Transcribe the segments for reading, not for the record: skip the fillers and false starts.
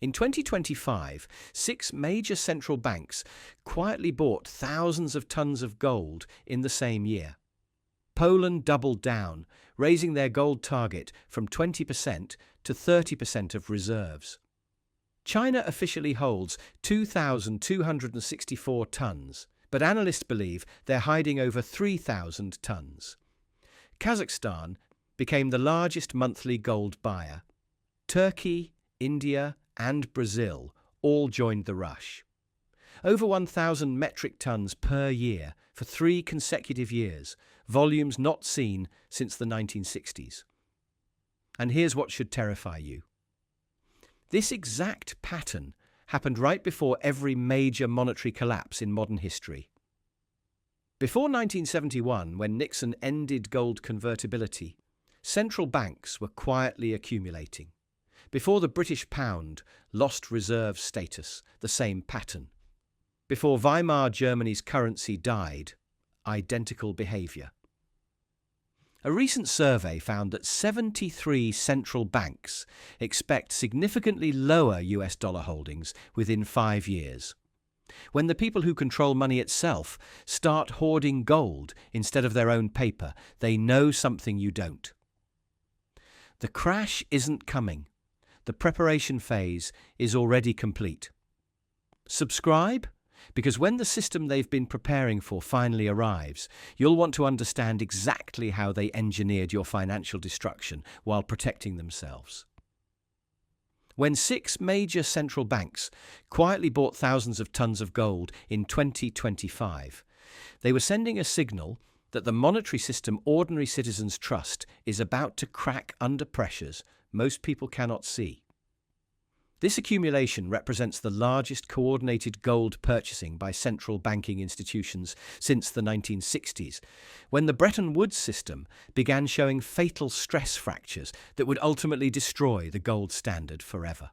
In 2025, six major central banks quietly bought thousands of tons of gold in the same year. Poland doubled down, raising their gold target from 20% to 30% of reserves. China officially holds 2,264 tons, but analysts believe they're hiding over 3,000 tons. Kazakhstan became the largest monthly gold buyer. Turkey, India, and Brazil all joined the rush. Over 1,000 metric tons per year for 3 consecutive years, volumes not seen since the 1960s. And here's what should terrify you. This exact pattern happened right before every major monetary collapse in modern history. Before 1971, when Nixon ended gold convertibility, central banks were quietly accumulating. Before the British pound lost reserve status, the same pattern. Before Weimar Germany's currency died, identical behavior. A recent survey found that 73 central banks expect significantly lower US dollar holdings within 5 years. When the people who control money itself start hoarding gold instead of their own paper, they know something you don't. The crash isn't coming. The preparation phase is already complete. Subscribe? Because when the system they've been preparing for finally arrives, you'll want to understand exactly how they engineered your financial destruction while protecting themselves. When 6 major central banks quietly bought thousands of tons of gold in 2025, they were sending a signal that the monetary system ordinary citizens trust is about to crack under pressures most people cannot see. This accumulation represents the largest coordinated gold purchasing by central banking institutions since the 1960s, when the Bretton Woods system began showing fatal stress fractures that would ultimately destroy the gold standard forever.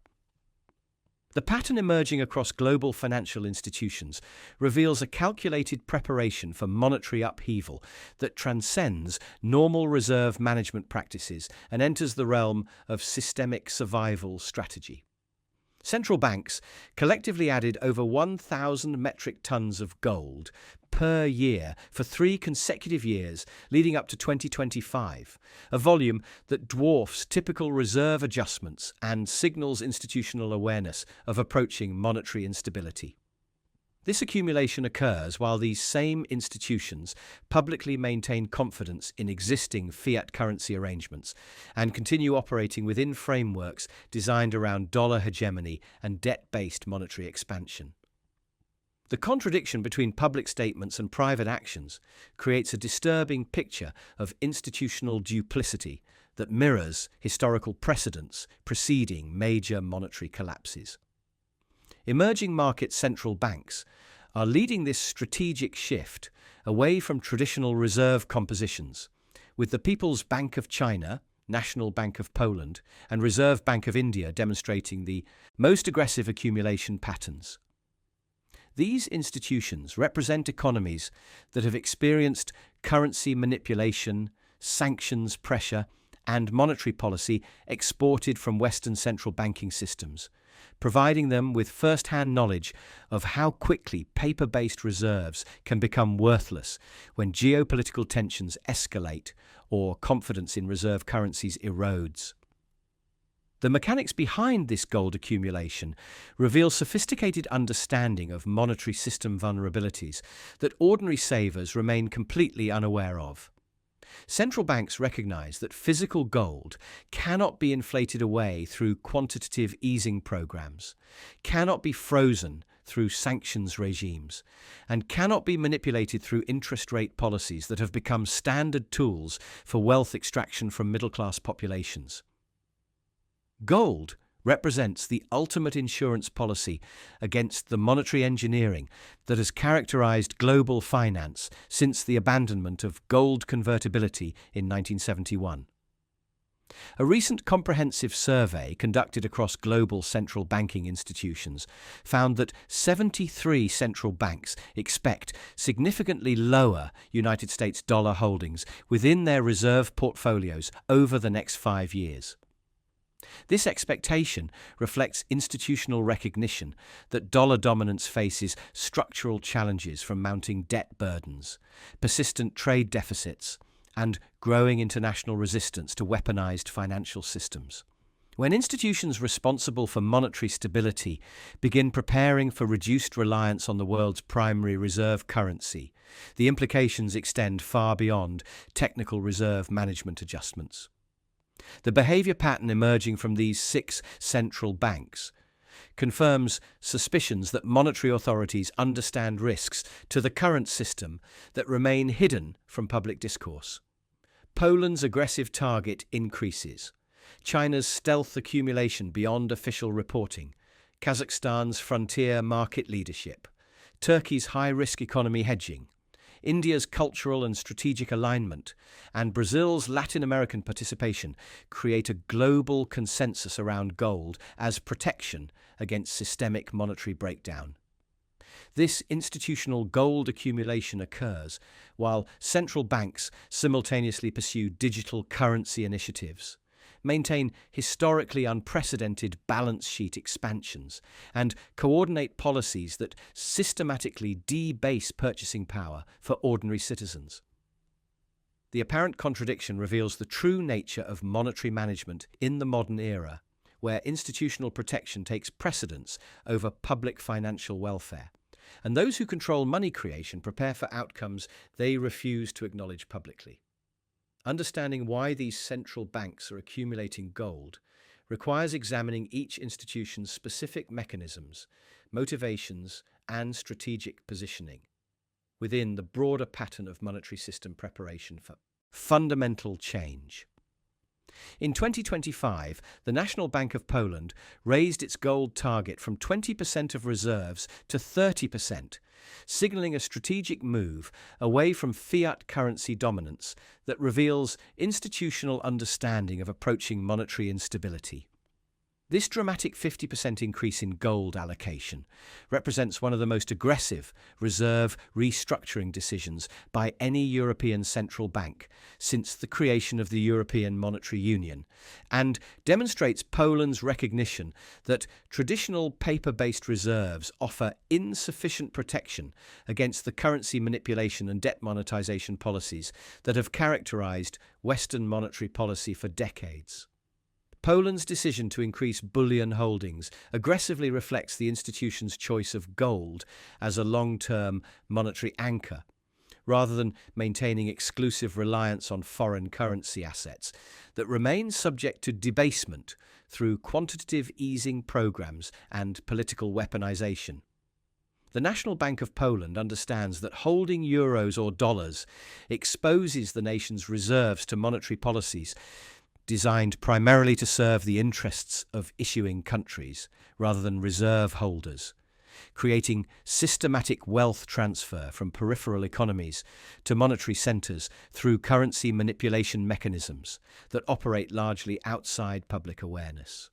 The pattern emerging across global financial institutions reveals a calculated preparation for monetary upheaval that transcends normal reserve management practices and enters the realm of systemic survival strategy. Central banks collectively added over 1,000 metric tons of gold per year for 3 consecutive years leading up to 2025, a volume that dwarfs typical reserve adjustments and signals institutional awareness of approaching monetary instability. This accumulation occurs while these same institutions publicly maintain confidence in existing fiat currency arrangements and continue operating within frameworks designed around dollar hegemony and debt-based monetary expansion. The contradiction between public statements and private actions creates a disturbing picture of institutional duplicity that mirrors historical precedents preceding major monetary collapses. Emerging market central banks are leading this strategic shift away from traditional reserve compositions, with the People's Bank of China, National Bank of Poland, and Reserve Bank of India demonstrating the most aggressive accumulation patterns. These institutions represent economies that have experienced currency manipulation, sanctions pressure, and monetary policy exported from Western central banking systems, providing them with first-hand knowledge of how quickly paper-based reserves can become worthless when geopolitical tensions escalate or confidence in reserve currencies erodes. The mechanics behind this gold accumulation reveal sophisticated understanding of monetary system vulnerabilities that ordinary savers remain completely unaware of. Central banks recognize that physical gold cannot be inflated away through quantitative easing programs, cannot be frozen through sanctions regimes, and cannot be manipulated through interest rate policies that have become standard tools for wealth extraction from middle-class populations. Gold represents the ultimate insurance policy against the monetary engineering that has characterized global finance since the abandonment of gold convertibility in 1971. A recent comprehensive survey conducted across global central banking institutions found that 73 central banks expect significantly lower United States dollar holdings within their reserve portfolios over the next 5 years. This expectation reflects institutional recognition that dollar dominance faces structural challenges from mounting debt burdens, persistent trade deficits, and growing international resistance to weaponized financial systems. When institutions responsible for monetary stability begin preparing for reduced reliance on the world's primary reserve currency, the implications extend far beyond technical reserve management adjustments. The behavior pattern emerging from these 6 central banks confirms suspicions that monetary authorities understand risks to the current system that remain hidden from public discourse. Poland's aggressive target increases, China's stealth accumulation beyond official reporting, Kazakhstan's frontier market leadership, Turkey's high-risk economy hedging, India's cultural and strategic alignment, and Brazil's Latin American participation create a global consensus around gold as protection against systemic monetary breakdown. This institutional gold accumulation occurs while central banks simultaneously pursue digital currency initiatives, maintain historically unprecedented balance sheet expansions, and coordinate policies that systematically debase purchasing power for ordinary citizens. The apparent contradiction reveals the true nature of monetary management in the modern era, where institutional protection takes precedence over public financial welfare, and those who control money creation prepare for outcomes they refuse to acknowledge publicly. Understanding why these central banks are accumulating gold requires examining each institution's specific mechanisms, motivations, and strategic positioning within the broader pattern of monetary system preparation for fundamental change. In 2025, the National Bank of Poland raised its gold target from 20% of reserves to 30%, signaling a strategic move away from fiat currency dominance that reveals institutional understanding of approaching monetary instability. This dramatic 50% increase in gold allocation represents one of the most aggressive reserve restructuring decisions by any European central bank since the creation of the European Monetary Union, and demonstrates Poland's recognition that traditional paper-based reserves offer insufficient protection against the currency manipulation and debt monetization policies that have characterized Western monetary policy for decades. Poland's decision to increase bullion holdings aggressively reflects the institution's choice of gold as a long-term monetary anchor, rather than maintaining exclusive reliance on foreign currency assets that remain subject to debasement through quantitative easing programs and political weaponization. The National Bank of Poland understands that holding euros or dollars exposes the nation's reserves to monetary policies designed primarily to serve the interests of issuing countries rather than reserve holders, creating systematic wealth transfer from peripheral economies to monetary centres through currency manipulation mechanisms that operate largely outside public awareness.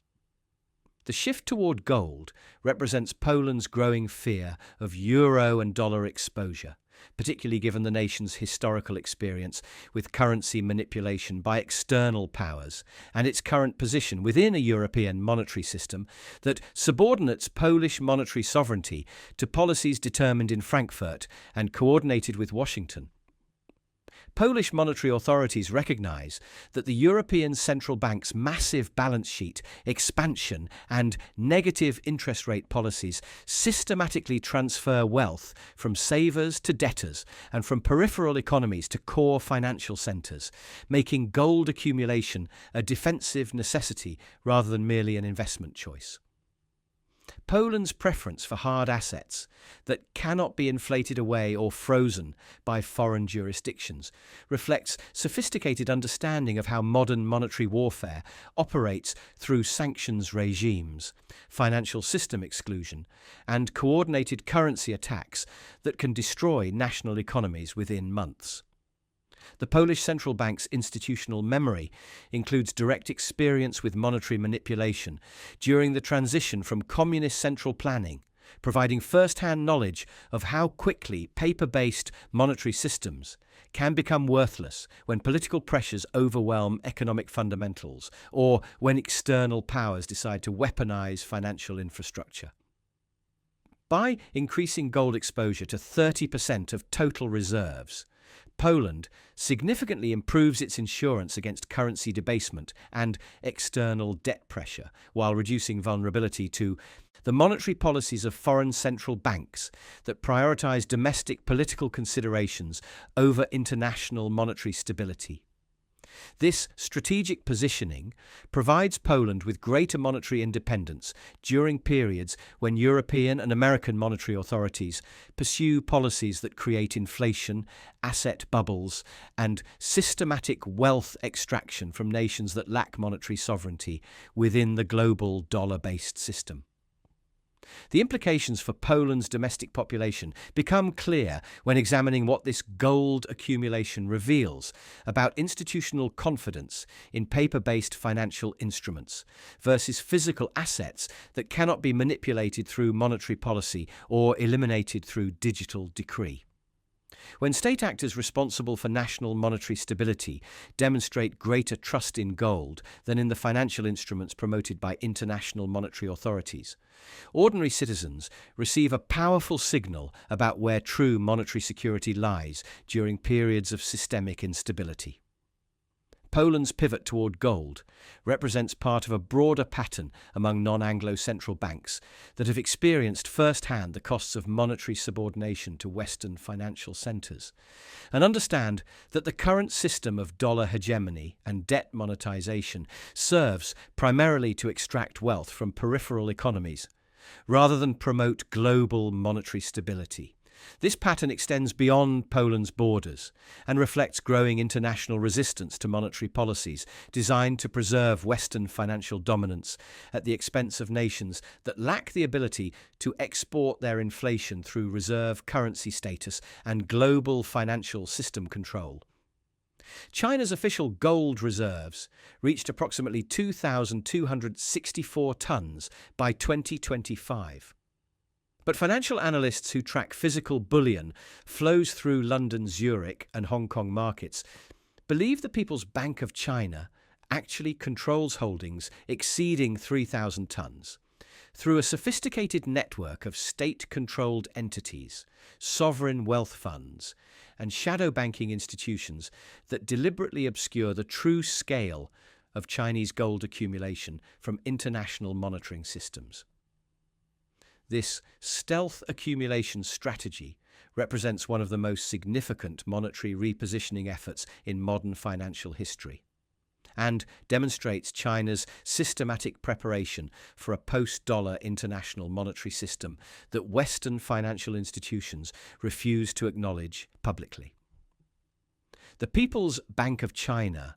The shift toward gold represents Poland's growing fear of euro and dollar exposure, particularly given the nation's historical experience with currency manipulation by external powers and its current position within a European monetary system that subordinates Polish monetary sovereignty to policies determined in Frankfurt and coordinated with Washington. Polish monetary authorities recognise that the European Central Bank's massive balance sheet, expansion and negative interest rate policies systematically transfer wealth from savers to debtors and from peripheral economies to core financial centres, making gold accumulation a defensive necessity rather than merely an investment choice. Poland's preference for hard assets that cannot be inflated away or frozen by foreign jurisdictions reflects sophisticated understanding of how modern monetary warfare operates through sanctions regimes, financial system exclusion, and coordinated currency attacks that can destroy national economies within months. The Polish Central Bank's institutional memory includes direct experience with monetary manipulation during the transition from communist central planning, providing first-hand knowledge of how quickly paper-based monetary systems can become worthless when political pressures overwhelm economic fundamentals or when external powers decide to weaponize financial infrastructure. By increasing gold exposure to 30% of total reserves, Poland significantly improves its insurance against currency debasement and external debt pressure, while reducing vulnerability to the monetary policies of foreign central banks that prioritize domestic political considerations over international monetary stability. This strategic positioning provides Poland with greater monetary independence during periods when European and American monetary authorities pursue policies that create inflation, asset bubbles, and systematic wealth extraction from nations that lack monetary sovereignty within the global dollar-based system. The implications for Poland's domestic population become clear when examining what this gold accumulation reveals about institutional confidence in paper-based financial instruments versus physical assets that cannot be manipulated through monetary policy or eliminated through digital decree. When state actors responsible for national monetary stability demonstrate greater trust in gold than in the financial instruments promoted by international monetary authorities, ordinary citizens receive a powerful signal about where true monetary security lies during periods of systemic instability. Poland's pivot toward gold represents part of a broader pattern among non-Anglo central banks that have experienced firsthand the costs of monetary subordination to Western financial centers, and understand that the current system of dollar hegemony and debt monetization serves primarily to extract wealth from peripheral economies, rather than promote global monetary stability. This pattern extends beyond Poland's borders and reflects growing international resistance to monetary policies designed to preserve Western financial dominance at the expense of nations that lack the ability to export their inflation through reserve currency status and global financial system control. China's official gold reserves reached approximately 2,264 tons by 2025. But financial analysts who track physical bullion flows through London, Zurich, and Hong Kong markets believe the People's Bank of China actually controls holdings exceeding 3,000 tons through a sophisticated network of state-controlled entities, sovereign wealth funds, and shadow banking institutions that deliberately obscure the true scale of Chinese gold accumulation from international monitoring systems. This stealth accumulation strategy represents one of the most significant monetary repositioning efforts in modern financial history and demonstrates China's systematic preparation for a post-dollar international monetary system that Western financial institutions refuse to acknowledge publicly. The People's Bank of China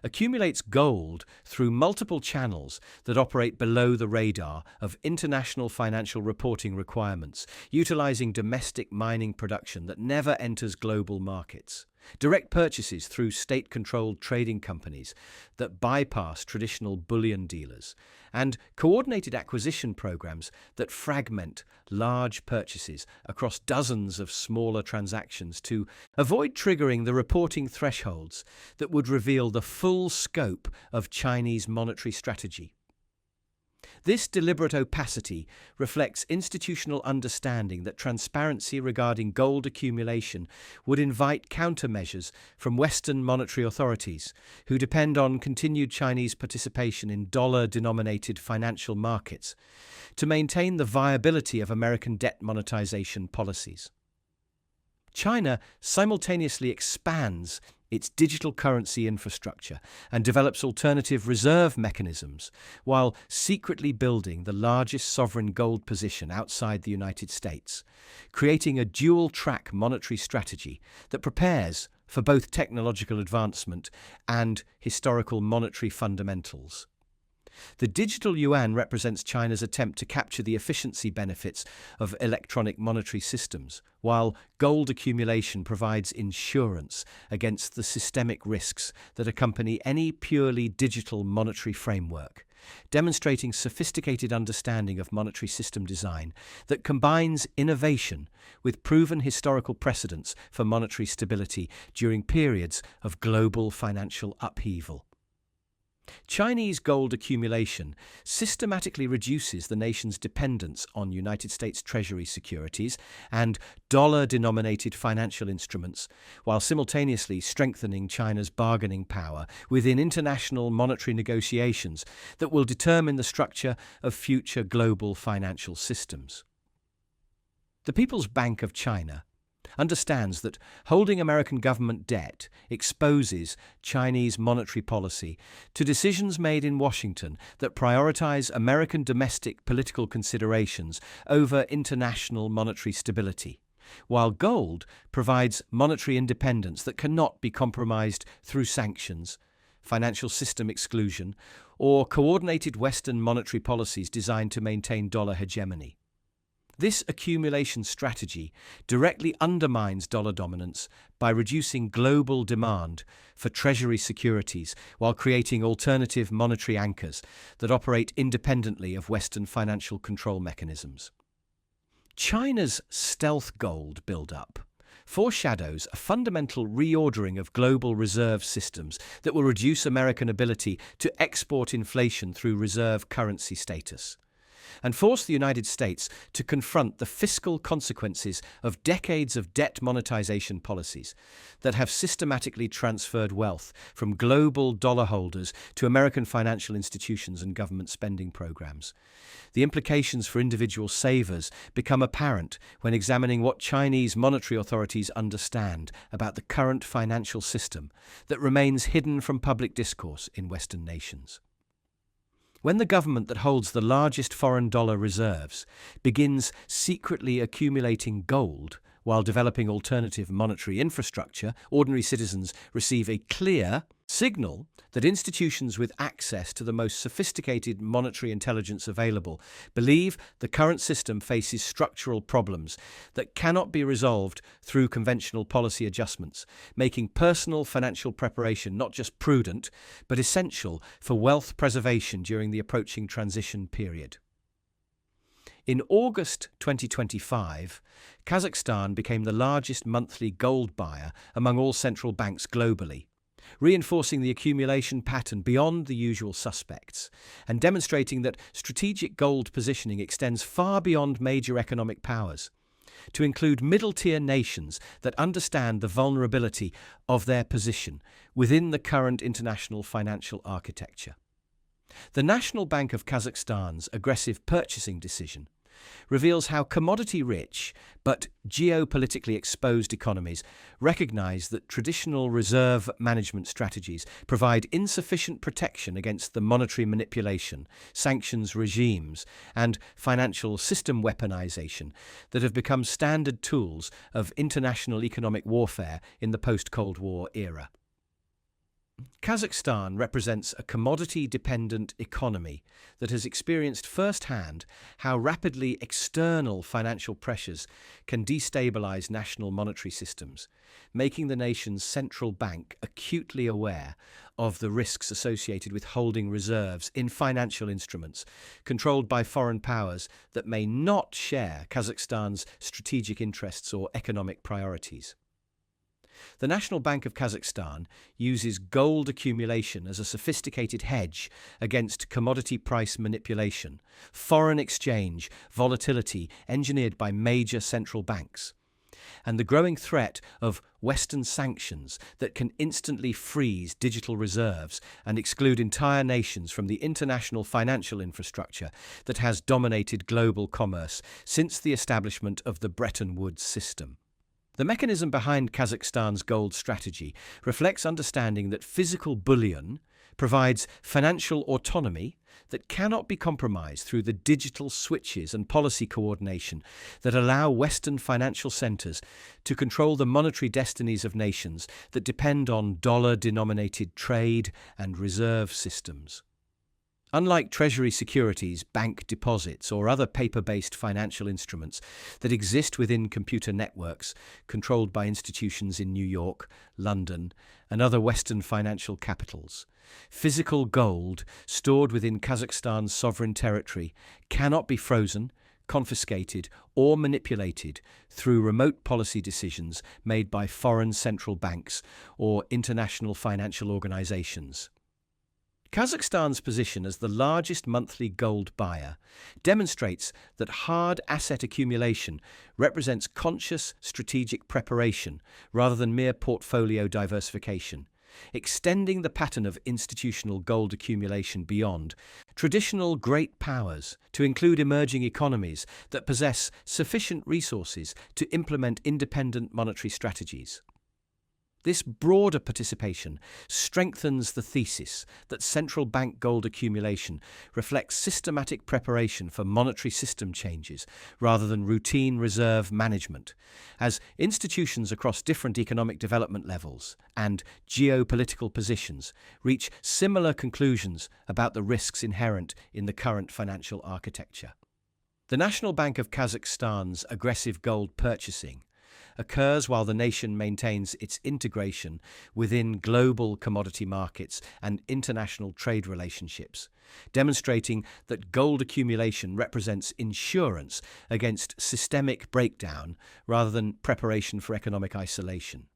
accumulates gold through multiple channels that operate below the radar of international financial reporting requirements, utilizing domestic mining production that never enters global markets, direct purchases through state-controlled trading companies that bypass traditional bullion dealers, and coordinated acquisition programs that fragment large purchases across dozens of smaller transactions to avoid triggering the reporting thresholds that would reveal the full scope of Chinese monetary strategy. This deliberate opacity reflects institutional understanding that transparency regarding gold accumulation would invite countermeasures from Western monetary authorities, who depend on continued Chinese participation in dollar-denominated financial markets to maintain the viability of American debt monetization policies. China simultaneously expands its digital currency infrastructure and develops alternative reserve mechanisms while secretly building the largest sovereign gold position outside the United States, creating a dual-track monetary strategy that prepares for both technological advancement and historical monetary fundamentals. The digital yuan represents China's attempt to capture the efficiency benefits of electronic monetary systems, while gold accumulation provides insurance against the systemic risks that accompany any purely digital monetary framework, demonstrating sophisticated understanding of monetary system design that combines innovation with proven historical precedents for monetary stability during periods of global financial upheaval. Chinese gold accumulation systematically reduces the nation's dependence on United States Treasury securities and dollar-denominated financial instruments, while simultaneously strengthening China's bargaining power within international monetary negotiations that will determine the structure of future global financial systems. The People's Bank of China understands that holding American government debt exposes Chinese monetary policy to decisions made in Washington that prioritize American domestic political considerations over international monetary stability, while gold provides monetary independence that cannot be compromised through sanctions, financial system exclusion, or coordinated Western monetary policies designed to maintain dollar hegemony. This accumulation strategy directly undermines dollar dominance by reducing global demand for Treasury securities while creating alternative monetary anchors that operate independently of Western financial control mechanisms. China's stealth gold buildup foreshadows a fundamental reordering of global reserve systems that will reduce American ability to export inflation through reserve currency status, and force the United States to confront the fiscal consequences of decades of debt monetization policies that have systematically transferred wealth from global dollar holders to American financial institutions and government spending programs. The implications for individual savers become apparent when examining what Chinese monetary authorities understand about the current financial system that remains hidden from public discourse in Western nations. When the government that holds the largest foreign dollar reserves begins secretly accumulating gold while developing alternative monetary infrastructure, ordinary citizens receive a clear signal that institutions with access to the most sophisticated monetary intelligence available believe the current system faces structural problems that cannot be resolved through conventional policy adjustments, making personal financial preparation not just prudent, but essential for wealth preservation during the approaching transition period. In August 2025, Kazakhstan became the largest monthly gold buyer among all central banks globally, reinforcing the accumulation pattern beyond the usual suspects and demonstrating that strategic gold positioning extends far beyond major economic powers, to include middle-tier nations that understand the vulnerability of their position within the current international financial architecture. The National Bank of Kazakhstan's aggressive purchasing decision reveals how commodity-rich but geopolitically exposed economies recognize that traditional reserve management strategies provide insufficient protection against the monetary manipulation, sanctions regimes, and financial system weaponization that have become standard tools of international economic warfare in the post-Cold War era. Kazakhstan represents a commodity-dependent economy that has experienced firsthand how rapidly external financial pressures can destabilize national monetary systems, making the nation's central bank acutely aware of the risks associated with holding reserves in financial instruments controlled by foreign powers that may not share Kazakhstan's strategic interests or economic priorities. The National Bank of Kazakhstan uses gold accumulation as a sophisticated hedge against commodity price manipulation, foreign exchange volatility engineered by major central banks, and the growing threat of Western sanctions that can instantly freeze digital reserves and exclude entire nations from the international financial infrastructure that has dominated global commerce since the establishment of the Bretton Woods system. The mechanism behind Kazakhstan's gold strategy reflects understanding that physical bullion provides financial autonomy that cannot be compromised through the digital switches and policy coordination that allow Western financial centers to control the monetary destinies of nations that depend on dollar-denominated trade and reserve systems. Unlike treasury securities, bank deposits, or other paper-based financial instruments that exist within computer networks controlled by institutions in New York, London, and other Western financial capitals, physical gold stored within Kazakhstan's sovereign territory cannot be frozen, confiscated, or manipulated through remote policy decisions made by foreign central banks or international financial organizations. Kazakhstan's position as the largest monthly gold buyer demonstrates that hard asset accumulation represents conscious strategic preparation rather than mere portfolio diversification, extending the pattern of institutional gold accumulation beyond traditional great powers to include emerging economies that possess sufficient resources to implement independent monetary strategies. This broader participation strengthens the thesis that central bank gold accumulation reflects systematic preparation for monetary system changes rather than routine reserve management, as institutions across different economic development levels and geopolitical positions reach similar conclusions about the risks inherent in the current financial architecture. The National Bank of Kazakhstan's aggressive gold purchasing occurs while the nation maintains its integration within global commodity markets and international trade relationships, demonstrating that gold accumulation represents insurance against systemic breakdown rather than preparation for economic isolation.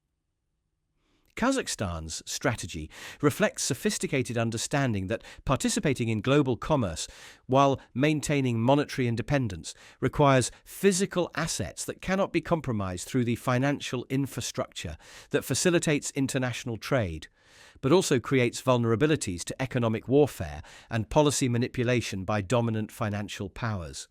Kazakhstan's strategy reflects sophisticated understanding that participating in global commerce while maintaining monetary independence requires physical assets that cannot be compromised through the financial infrastructure that facilitates international trade, but also creates vulnerabilities to economic warfare and policy manipulation by dominant financial powers.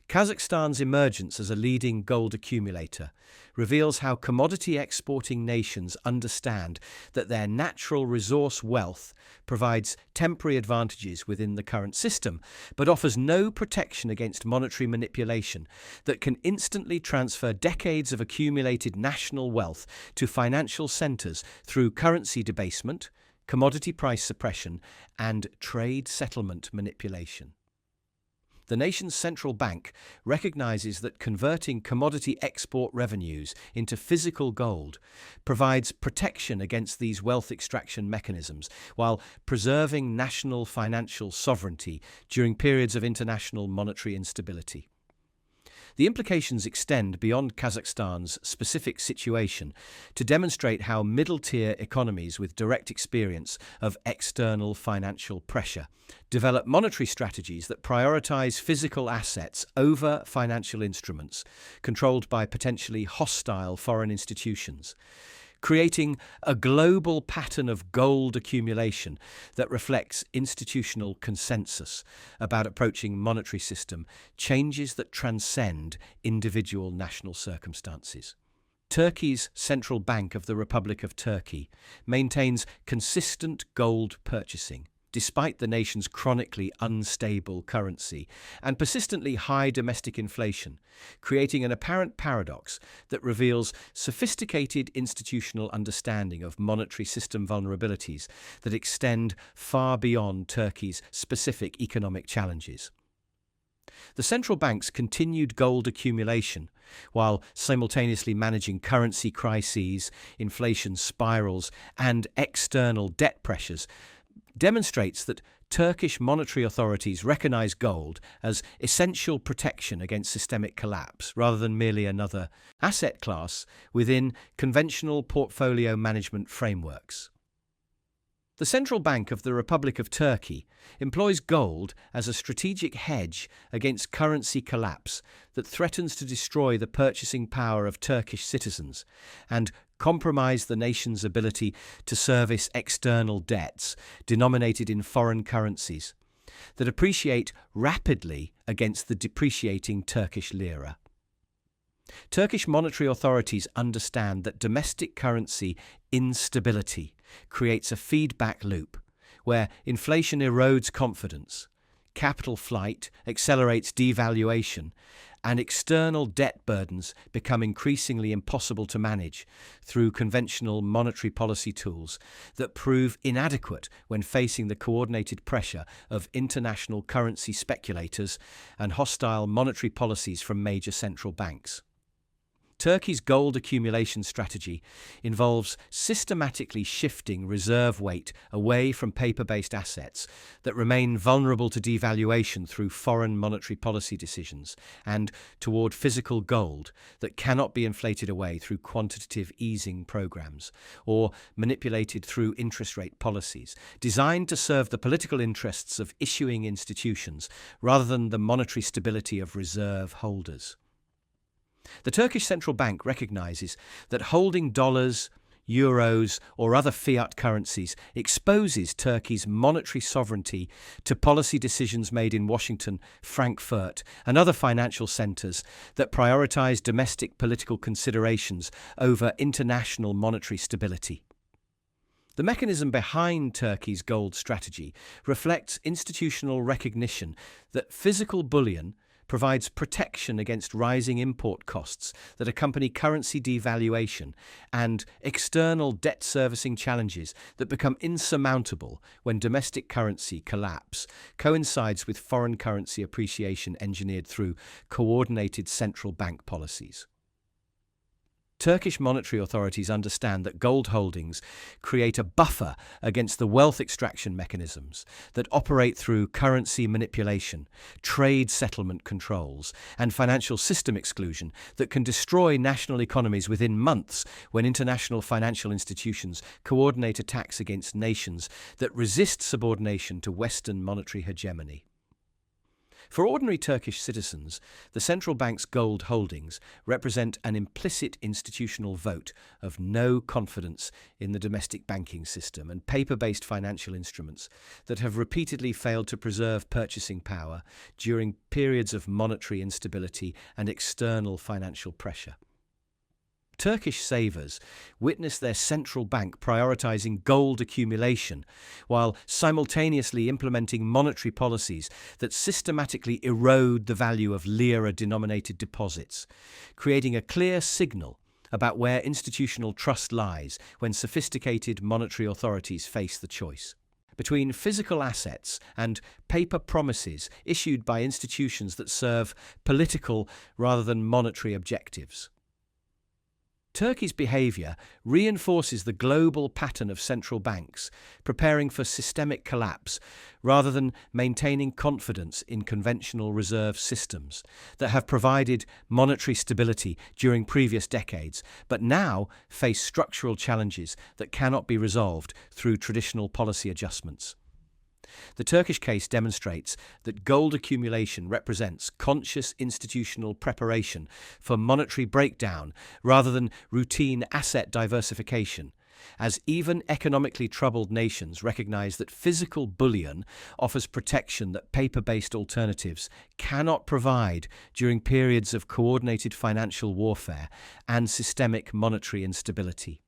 Kazakhstan's emergence as a leading gold accumulator reveals how commodity exporting nations understand that their natural resource wealth provides temporary advantages within the current system, but offers no protection against monetary manipulation that can instantly transfer decades of accumulated national wealth to financial centers through currency debasement, commodity price suppression, and trade settlement manipulation. The nation's central bank recognizes that converting commodity export revenues into physical gold provides protection against these wealth extraction mechanisms while preserving national financial sovereignty during periods of international monetary instability. The implications extend beyond Kazakhstan's specific situation to demonstrate how middle-tier economies with direct experience of external financial pressure develop monetary strategies that prioritize physical assets over financial instruments controlled by potentially hostile foreign institutions, creating a global pattern of gold accumulation that reflects institutional consensus about approaching monetary system changes that transcend individual national circumstances. Turkey's Central Bank of the Republic of Turkey maintains consistent gold purchasing, despite the nation's chronically unstable currency and persistently high domestic inflation, creating an apparent paradox that reveals sophisticated institutional understanding of monetary system vulnerabilities that extend far beyond Turkey's specific economic challenges. The central bank's continued gold accumulation, while simultaneously managing currency crises, inflation spirals, and external debt pressures, demonstrates that Turkish monetary authorities recognize gold as essential protection against systemic collapse rather than merely another asset class within conventional portfolio management frameworks. The Central Bank of the Republic of Turkey employs gold as a strategic hedge against currency collapse that threatens to destroy the purchasing power of Turkish citizens and compromise the nation's ability to service external debts denominated in foreign currencies that appreciate rapidly against the depreciating Turkish lira. Turkish monetary authorities understand that domestic currency instability creates a feedback loop where inflation erodes confidence, capital flight accelerates devaluation, and external debt burdens become increasingly impossible to manage through conventional monetary policy tools that prove inadequate when facing the coordinated pressure of international currency speculators and hostile monetary policies from major central banks. Turkey's gold accumulation strategy involves systematically shifting reserve weight away from paper-based assets that remain vulnerable to devaluation through foreign monetary policy decisions and toward physical gold that cannot be inflated away through quantitative easing programs or manipulated through interest rate policies, designed to serve the political interests of issuing institutions rather than the monetary stability of reserve holders. The Turkish Central Bank recognizes that holding dollars, euros, or other fiat currencies exposes Turkey's monetary sovereignty to policy decisions made in Washington, Frankfurt, and other financial centers that prioritize domestic political considerations over international monetary stability. The mechanism behind Turkey's gold strategy reflects institutional recognition that physical bullion provides protection against rising import costs that accompany currency devaluation and external debt servicing challenges that become insurmountable when domestic currency collapse coincides with foreign currency appreciation engineered through coordinated central bank policies. Turkish monetary authorities understand that gold holdings create a buffer against the wealth extraction mechanisms that operate through currency manipulation, trade settlement controls, and financial system exclusion that can destroy national economies within months when international financial institutions coordinate attacks against nations that resist subordination to Western monetary hegemony. For ordinary Turkish citizens, the central bank's gold holdings represent an implicit institutional vote of no confidence in the domestic banking system and paper-based financial instruments that have repeatedly failed to preserve purchasing power during periods of monetary instability and external financial pressure. Turkish savers witness their central bank prioritizing gold accumulation while simultaneously implementing monetary policies that systematically erode the value of lira-denominated deposits, creating a clear signal about where institutional trust lies when sophisticated monetary authorities face the choice between physical assets and paper promises issued by institutions that serve political rather than monetary objectives. Turkey's behaviour reinforces the global pattern of central banks preparing for systemic collapse rather than maintaining confidence in conventional reserve systems that have provided monetary stability during previous decades, but now face structural challenges that cannot be resolved through traditional policy adjustments. The Turkish case demonstrates that gold accumulation represents conscious institutional preparation for monetary breakdown rather than routine asset diversification, as even economically troubled nations recognize that physical bullion offers protection that paper-based alternatives cannot provide during periods of coordinated financial warfare and systemic monetary instability.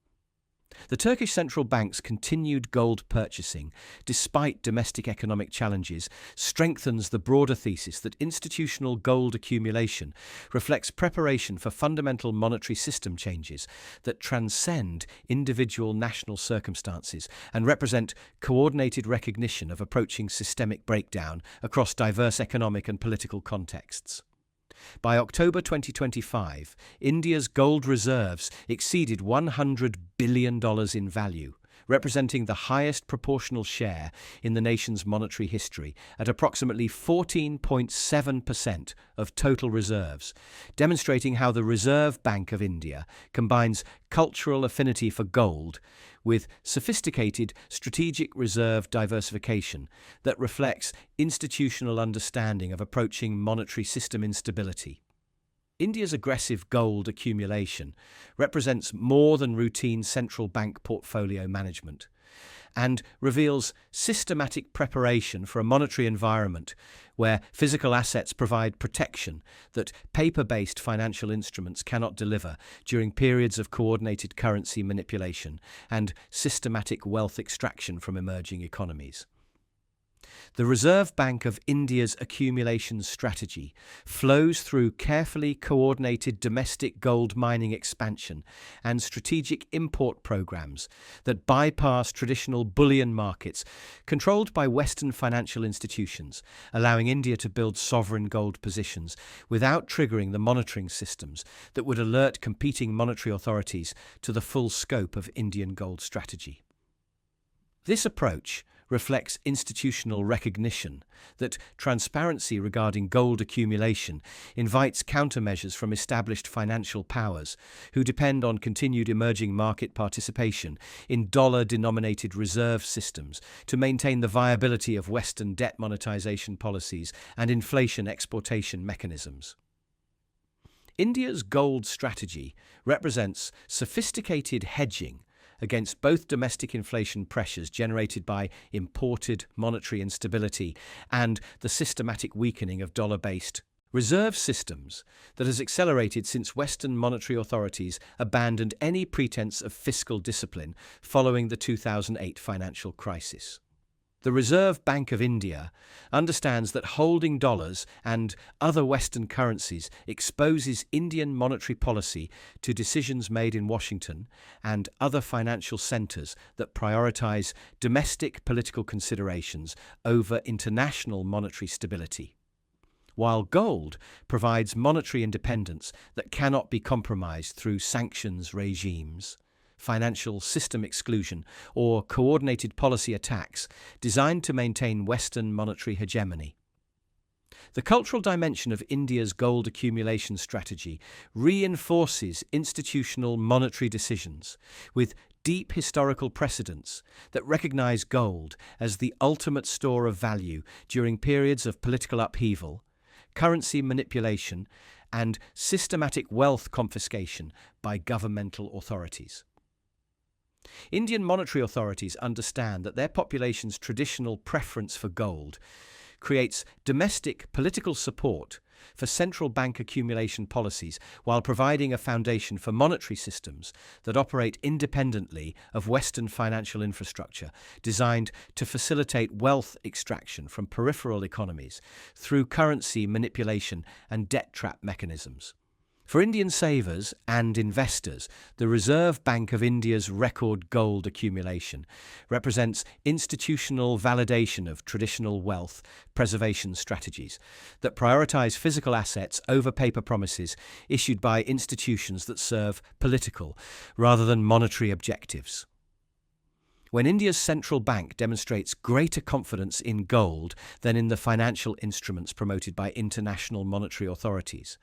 The Turkish central bank's continued gold purchasing, despite domestic economic challenges, strengthens the broader thesis that institutional gold accumulation reflects preparation for fundamental monetary system changes that transcend individual national circumstances and represent coordinated recognition of approaching systemic breakdown across diverse economic and political contexts. By October 2025, India's gold reserves exceeded $100 billion in value, representing the highest proportional share in the nation's monetary history at approximately 14.7% of total reserves, demonstrating how the Reserve Bank of India combines cultural affinity for gold with sophisticated strategic reserve diversification that reflects institutional understanding of approaching monetary system instability. India's aggressive gold accumulation represents more than routine central bank portfolio management and reveals systematic preparation for a monetary environment where physical assets provide protection that paper-based financial instruments cannot deliver during periods of coordinated currency manipulation and systematic wealth extraction from emerging economies. The Reserve Bank of India's accumulation strategy flows through carefully coordinated domestic gold mining expansion and strategic import programs that bypass traditional bullion markets controlled by Western financial institutions, allowing India to build sovereign gold positions without triggering the monitoring systems that would alert competing monetary authorities to the full scope of Indian gold strategy. This approach reflects institutional recognition that transparency regarding gold accumulation invites countermeasures from established financial powers who depend on continued emerging market participation in dollar-denominated reserve systems to maintain the viability of Western debt monetization policies and inflation exportation mechanisms. India's gold strategy represents sophisticated hedging against both domestic inflation pressures generated by imported monetary instability and the systematic weakening of dollar-based reserve systems that has accelerated since Western monetary authorities abandoned any pretense of fiscal discipline following the 2008 financial crisis. The Reserve Bank of India understands that holding dollars and other Western currencies exposes Indian monetary policy to decisions made in Washington and other financial centers that prioritize domestic political considerations over international monetary stability. While gold provides monetary independence that cannot be compromised through sanctions regimes, financial system exclusion, or coordinated policy attacks designed to maintain Western monetary hegemony. The cultural dimension of India's gold accumulation strategy reinforces institutional monetary decisions with deep historical precedents that recognize gold as the ultimate store of value during periods of political upheaval, currency manipulation, and systematic wealth confiscation by governmental authorities. Indian monetary authorities understand that their population's traditional preference for gold creates domestic political support for central bank accumulation policies while providing a foundation for monetary systems that operate independently of Western financial infrastructure designed to facilitate wealth extraction from peripheral economies through currency manipulation and debt trap mechanisms. For Indian savers and investors, the Reserve Bank of India's record gold accumulation represents institutional validation of traditional wealth preservation strategies that prioritize physical assets over paper promises issued by institutions that serve political rather than monetary objectives. When India's central bank demonstrates greater confidence in gold than in the financial instruments promoted by international monetary authorities,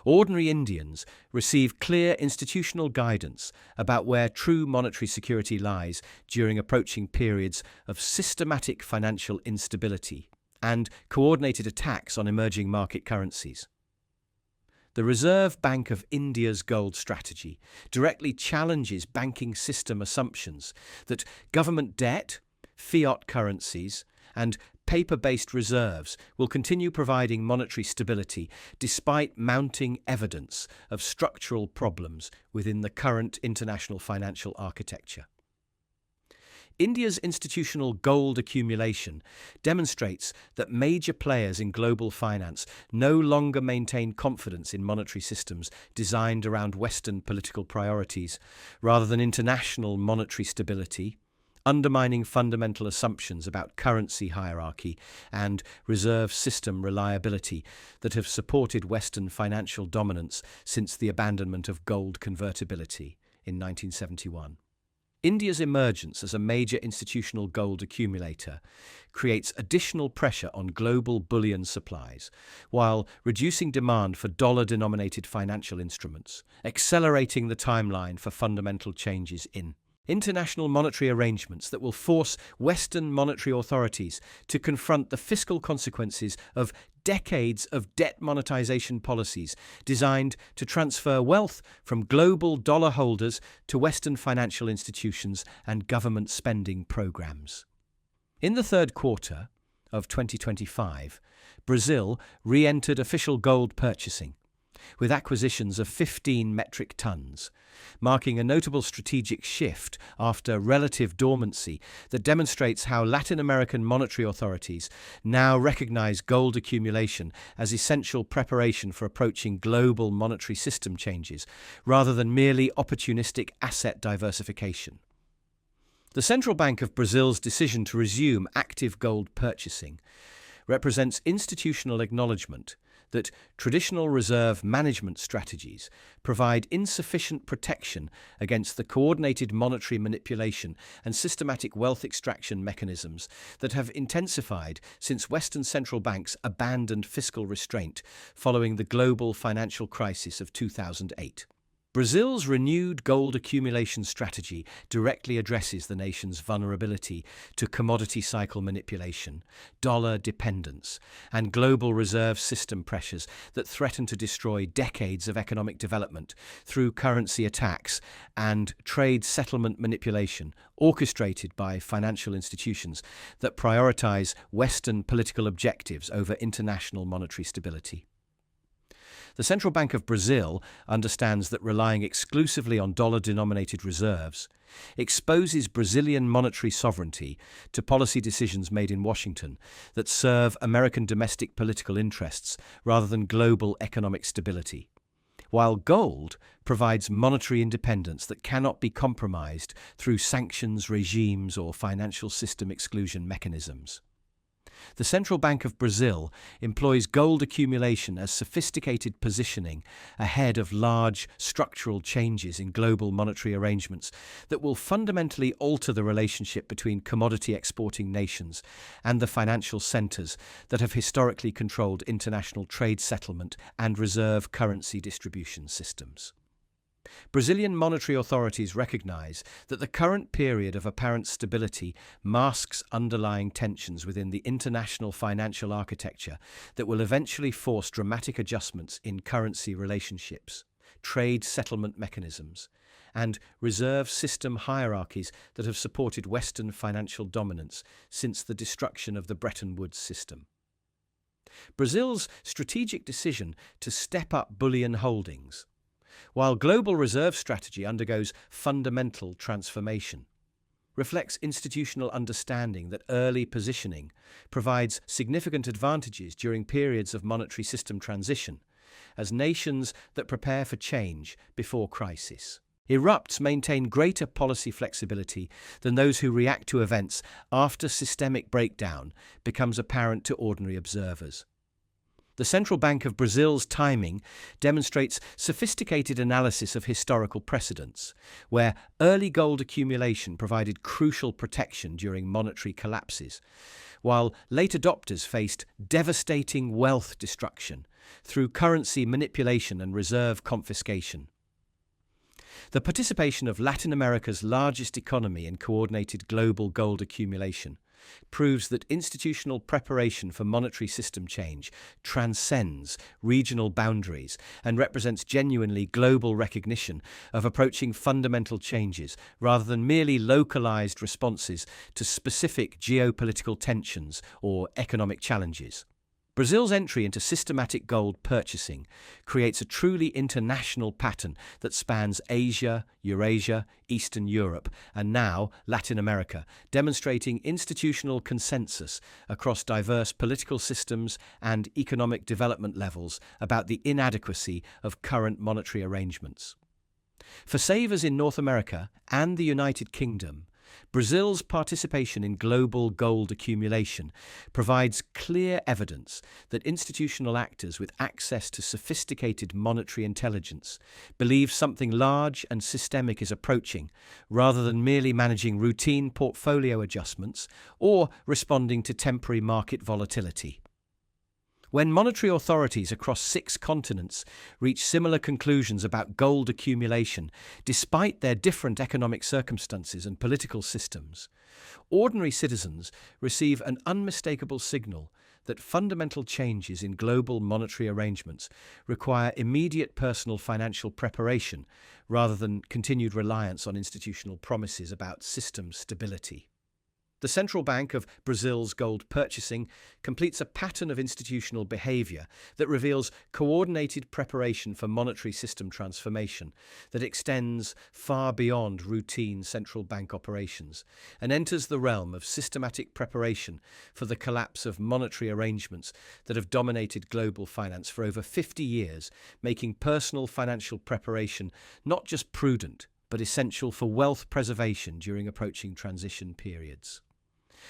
ordinary Indians receive clear institutional guidance about where true monetary security lies during approaching periods of systematic financial instability and coordinated attacks on emerging market currencies. The Reserve Bank of India's gold strategy directly challenges banking system assumptions that government debt, fiat currencies, and paper-based reserves will continue providing monetary stability despite mounting evidence of structural problems within the current international financial architecture. India's institutional gold accumulation demonstrates that major players in global finance no longer maintain confidence in monetary systems designed around Western political priorities, rather than international monetary stability, undermining fundamental assumptions about currency hierarchy and reserve system reliability that have supported Western financial dominance since the abandonment of gold convertibility in 1971. India's emergence as a major institutional gold accumulator creates additional pressure on global bullion supplies, while reducing demand for dollar-denominated financial instruments, accelerating the timeline for fundamental changes in international monetary arrangements that will force Western monetary authorities to confront the fiscal consequences of decades of debt monetization policies designed to transfer wealth from global dollar holders to Western financial institutions and government spending programs. In the third quarter of 2025, Brazil re-entered official gold purchasing, with acquisitions of 15 metric tons, marking a notable strategic shift after relative dormancy that demonstrates how Latin American monetary authorities now recognize gold accumulation as essential preparation for approaching global monetary system changes, rather than merely opportunistic asset diversification. The Central Bank of Brazil's decision to resume active gold purchasing represents institutional acknowledgement that traditional reserve management strategies provide insufficient protection against the coordinated monetary manipulation and systematic wealth extraction mechanisms that have intensified since Western central banks abandoned fiscal restraint following the global financial crisis of 2008. Brazil's renewed gold accumulation strategy directly addresses the nation's vulnerability to commodity cycle manipulation, dollar dependence, and global reserve system pressures that threaten to destroy decades of economic development through currency attacks and trade settlement manipulation orchestrated by financial institutions that prioritize Western political objectives over international monetary stability. The Central Bank of Brazil understands that relying exclusively on dollar-denominated reserves exposes Brazilian monetary sovereignty to policy decisions made in Washington that serve American domestic political interests rather than global economic stability, while gold provides monetary independence that cannot be compromised through sanctions regimes or financial system exclusion mechanisms. The Central Bank of Brazil employs gold accumulation as sophisticated positioning ahead of large structural changes in global monetary arrangements that will fundamentally alter the relationship between commodity exporting nations and the financial centers that have historically controlled international trade settlement and reserve currency distribution systems. Brazilian monetary authorities recognize that the current period of apparent stability masks underlying tensions within the international financial architecture that will eventually force dramatic adjustments in currency relationships, trade settlement mechanisms, and reserve system hierarchies that have supported Western financial dominance since the destruction of the Bretton Woods system. Brazil's strategic decision to step up bullion holdings, while global reserve strategy undergoes fundamental transformation, reflects institutional understanding that early positioning provides significant advantages during periods of monetary system transition, as nations that prepare for change before crisis. Erupts maintain greater policy flexibility than those who react to events after systemic breakdown becomes apparent to ordinary observers. The Central Bank of Brazil's timing demonstrates sophisticated analysis of historical precedents, where early gold accumulation provided crucial protection during monetary collapses, while late adopters faced devastating wealth destruction through currency manipulation and reserve confiscation. The participation of Latin America's largest economy in coordinated global gold accumulation proves that institutional preparation for monetary system change transcends regional boundaries and represents genuinely global recognition of approaching fundamental changes rather than merely localized responses to specific geopolitical tensions or economic challenges. Brazil's entry into systematic gold purchasing creates a truly international pattern that spans Asia, Eurasia, Eastern Europe, and now Latin America, demonstrating institutional consensus across diverse political systems and economic development levels about the inadequacy of current monetary arrangements. For savers in North America and the United Kingdom, Brazil's participation in global gold accumulation provides clear evidence that institutional actors with access to sophisticated monetary intelligence believe something large and systemic is approaching, rather than merely managing routine portfolio adjustments or responding to temporary market volatility. When monetary authorities across 6 continents reach similar conclusions about gold accumulation, despite their different economic circumstances and political systems, ordinary citizens receive an unmistakable signal that fundamental changes in global monetary arrangements require immediate personal financial preparation rather than continued reliance on institutional promises about system stability. The Central Bank of Brazil's gold purchasing completes a pattern of institutional behavior that reveals coordinated preparation for monetary system transformation that extends far beyond routine central bank operations and enters the realm of systematic preparation for the collapse of monetary arrangements that have dominated global finance for over 50 years, making personal financial preparation not just prudent, but essential for wealth preservation during approaching transition periods.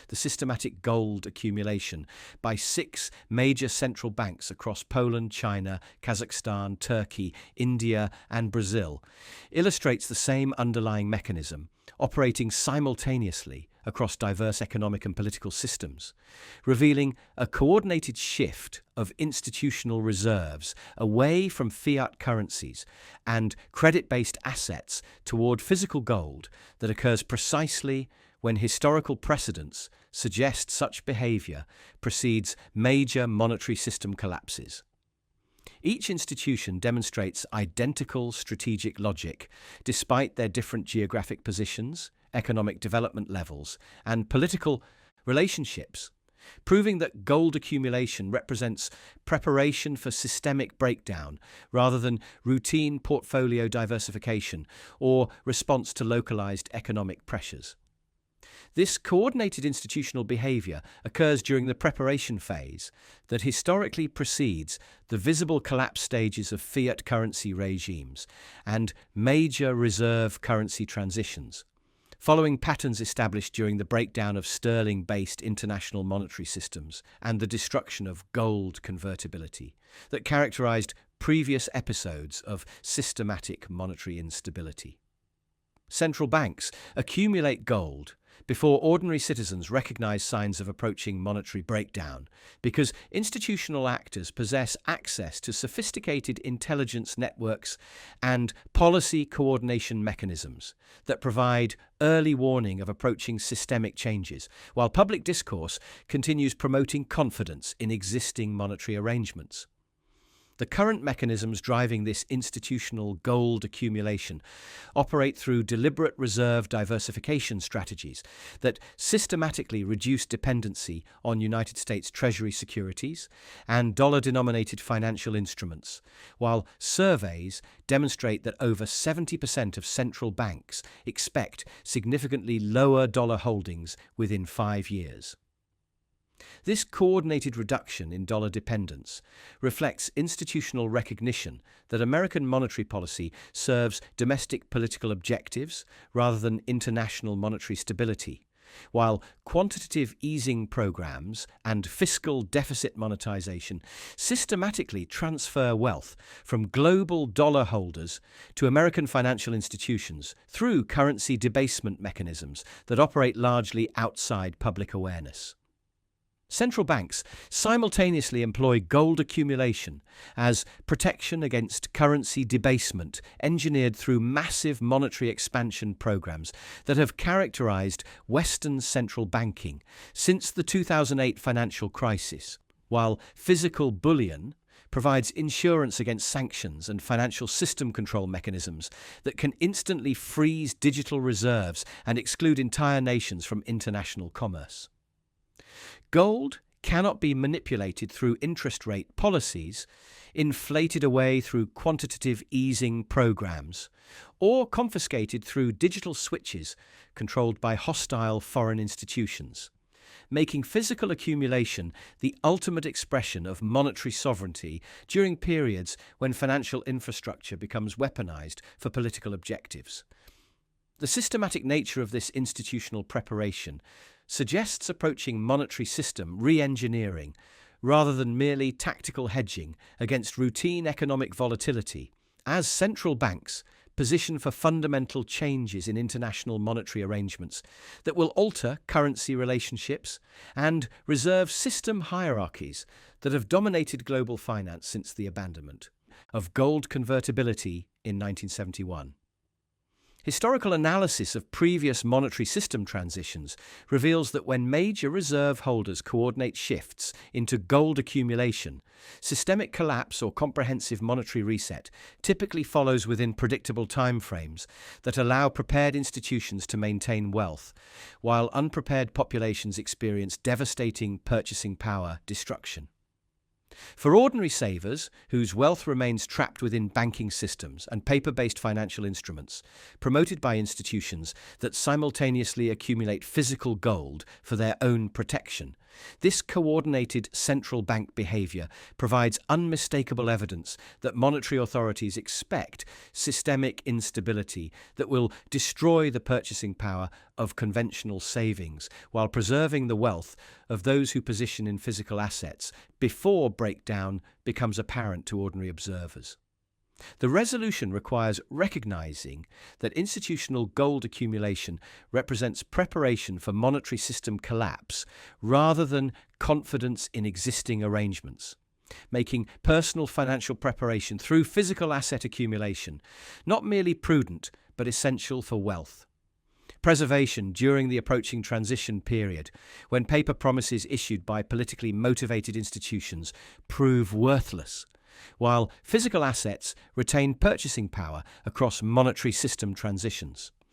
The systematic gold accumulation by 6 major central banks across Poland, China, Kazakhstan, Turkey, India, and Brazil illustrates the same underlying mechanism, operating simultaneously across diverse economic and political systems, revealing a coordinated shift of institutional reserves away from fiat currencies and credit-based assets toward physical gold that occurs precisely when historical precedents suggest such behavior precedes major monetary system collapses. Each institution demonstrates identical strategic logic despite their different geographic positions, economic development levels, and political relationships, proving that gold accumulation represents preparation for systemic breakdown rather than routine portfolio diversification or response to localized economic pressures. This coordinated institutional behavior occurs during the preparation phase that historically precedes the visible collapse stages of fiat currency regimes and major reserve currency transitions, following patterns established during the breakdown of sterling-based international monetary systems and the destruction of gold convertibility that characterized previous episodes of systematic monetary instability. Central banks accumulate gold before ordinary citizens recognize signs of approaching monetary breakdown, because institutional actors possess access to sophisticated intelligence networks and policy coordination mechanisms that provide early warning of approaching systemic changes, while public discourse continues promoting confidence in existing monetary arrangements. The current mechanisms driving this institutional gold accumulation operate through deliberate reserve diversification strategies that systematically reduce dependency on United States Treasury securities and dollar-denominated financial instruments, while surveys demonstrate that over 70% of central banks expect significantly lower dollar holdings within 5 years. This coordinated reduction in dollar dependence reflects institutional recognition that American monetary policy serves domestic political objectives rather than international monetary stability, while quantitative easing programs and fiscal deficit monetization systematically transfer wealth from global dollar holders to American financial institutions through currency debasement mechanisms that operate largely outside public awareness. Central banks simultaneously employ gold accumulation as protection against currency debasement engineered through massive monetary expansion programs that have characterized Western central banking since the 2008 financial crisis, while physical bullion provides insurance against sanctions and financial system control mechanisms that can instantly freeze digital reserves and exclude entire nations from international commerce. Gold cannot be manipulated through interest rate policies, inflated away through quantitative easing programs, or confiscated through digital switches controlled by hostile foreign institutions, making physical accumulation the ultimate expression of monetary sovereignty during periods when financial infrastructure becomes weaponized for political objectives. The systematic nature of this institutional preparation suggests approaching monetary system re-engineering rather than merely tactical hedging against routine economic volatility, as central banks position for fundamental changes in international monetary arrangements that will alter currency relationships and reserve system hierarchies that have dominated global finance since the abandonment of gold convertibility in 1971. Historical analysis of previous monetary system transitions reveals that when major reserve holders coordinate shifts into gold accumulation, systemic collapse or comprehensive monetary reset typically follows within predictable timeframes that allow prepared institutions to maintain wealth, while unprepared populations experience devastating purchasing power destruction. For ordinary savers, whose wealth remains trapped within banking systems and paper-based financial instruments, promoted by institutions that simultaneously accumulate physical gold for their own protection, this coordinated central bank behavior provides unmistakable evidence that monetary authorities expect systemic instability that will destroy the purchasing power of conventional savings while preserving the wealth of those who position in physical assets before breakdown becomes apparent to ordinary observers. The resolution requires recognizing that institutional gold accumulation represents preparation for monetary system collapse rather than confidence in existing arrangements, making personal financial preparation through physical asset accumulation not merely prudent but essential for wealth preservation during the approaching transition period, when paper promises issued by politically motivated institutions prove worthless, while physical assets retain purchasing power across monetary system transitions.